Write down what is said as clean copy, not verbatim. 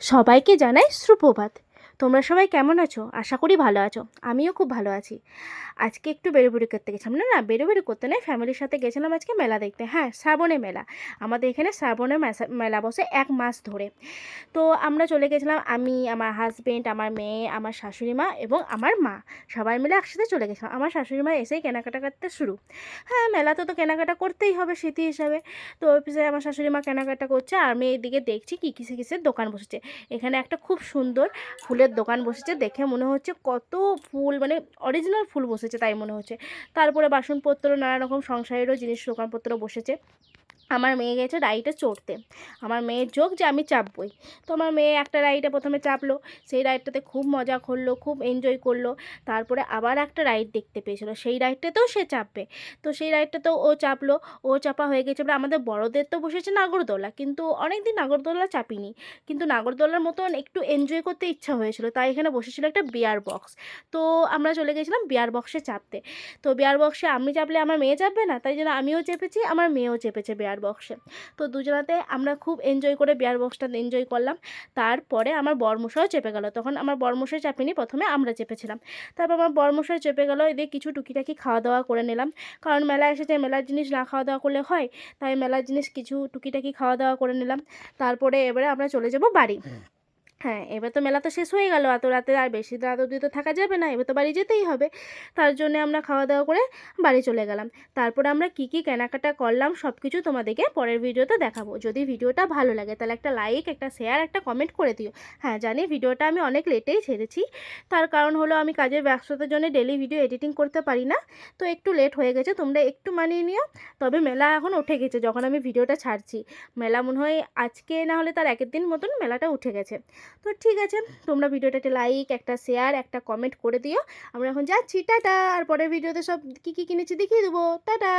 সবাইকে জানাই সুপ্রভাত। তোমরা সবাই কেমন আছো? আশা করি ভালো আছো। আমিও খুব ভালো আছি। আজকে একটু বেরোবেরি করতে গেছিলাম, না বেরোবেরি করতে নয়, ফ্যামিলির সাথে গেছিলাম আজকে মেলা দেখতে। হ্যাঁ, শ্রাবণে মেলা। আমাদের এখানে শ্রাবণে মেলা বসে 1 মাস ধরে। তো আমরা চলে গেছিলাম, আমি, আমার হাজবেন্ড, আমার মেয়ে, আমার শাশুড়ি মা এবং আমার মা, সবাই মিলে একসাথে চলে গেছিলাম। আমার শাশুড়ি মা এসেই কেনাকাটা করতে শুরু। হ্যাঁ, মেলাতে তো কেনাকাটা করতেই হবে স্মৃতি হিসাবে। তো অফিসে আমার শাশুড়ি মা কেনাকাটা করছে আর আমি এইদিকে দেখছি কী কিসের দোকান বসেছে। এখানে একটা খুব সুন্দর ফুলের দোকান বসেছে, দেখে মনে হচ্ছে কত ফুল, মানে অরিজিনাল ফুল বসেছে তাই মনে হচ্ছে। তারপরে বাসনপত্র, নানা রকম সংসারেরও জিনিস দোকানপত্র বসেছে। আমার মেয়ে গেছে রাইডে চড়তে। আমার মেয়ের ঝোঁক যে আমি চাপবই। তো আমার মেয়ে একটা রাইডে প্রথমে চাপলো, সেই রাইডটাতে খুব মজা করলো, খুব এনজয় করলো। তারপরে আবার একটা রাইড দেখতে পেয়েছিলো, সেই রাইডটাতেও সে চাপবে। তো সেই রাইডটাতেও ও চাপলো। ও চাপা হয়ে গেছে। এবার আমাদের বড়দের তো বসেছে নাগরদোলা, কিন্তু অনেক দিন নাগরদোলা চাপিনি, কিন্তু নাগরদোলার মতন একটু এনজয় করতে ইচ্ছা হয়েছিল, তাই এখানে বসেছিল একটা বিয়ার বক্স। তো আমরা চলে গেছিলাম বিয়ার বক্সে চাপতে। তো বিয়ার বক্সে আমি চাপলে আমার মেয়ে চাপবে না, তাই জন্য আমিও চেপেছি, আমার মেয়েও চেপেছে বিয়ার বক্সে। তো দুজনাতে আমরা খুব এনজয় করে বিয়ার বক্সটা এনজয় করলাম। তারপরে আমার বরমশাইও চেপে গেল। তখন আমার বরমশাই চাপিনি, প্রথমে আমরা চেপেছিলাম। তারপর আমার বরমশাই চেপে গেল, এদিকে কিছু টুকিটাকি খাওয়া দাওয়া করে নিলাম, কারণ মেলা এসেছে, মেলার জিনিস না খাওয়া দাওয়া করলে হয়। তাই মেলার জিনিস কিছু টুকিটাকি খাওয়া দাওয়া করে নিলাম। তারপরে এবারে আমরা চলে যাব বাড়ি। হ্যাঁ, এবার তো মেলা তো শেষ হয়ে গেল, এত রাতে আর বেশি রাত অবধি তো থাকা যাবে না, এবার তো বাড়ি যেতেই হবে। তার জন্যে আমরা খাওয়া দাওয়া করে বাড়ি চলে গেলাম। তারপরে আমরা কী কী কেনাকাটা করলাম সব কিছু তোমাদেরকে পরের ভিডিওতে দেখাবো। যদি ভিডিওটা ভালো লাগে তাহলে একটা লাইক, একটা শেয়ার, একটা কমেন্ট করে দিও। হ্যাঁ, জানি ভিডিওটা আমি অনেক লেটেই ছেড়েছি, তার কারণ হলো আমি কাজের ব্যস্ততার জন্য ডেলি ভিডিও এডিটিং করতে পারি না, তো একটু লেট হয়ে গেছে, তোমরা একটু মানিয়ে নিও। তবে মেলা এখন উঠে গেছে যখন আমি ভিডিওটা ছাড়ছি। মেলা মনে হয় আজকে না হলে তার আগের দিন মতন মেলাটা উঠে গেছে। তো ঠিক আছে, তোমরা ভিডিওটাতে লাইক, একটা শেয়ার, একটা কমেন্ট করে দিও। আমরা এখন যাচ্ছি, টাটা। আর পরের ভিডিওতে সব কী কী কিনেছি দেখিয়ে দেবো। টাটা।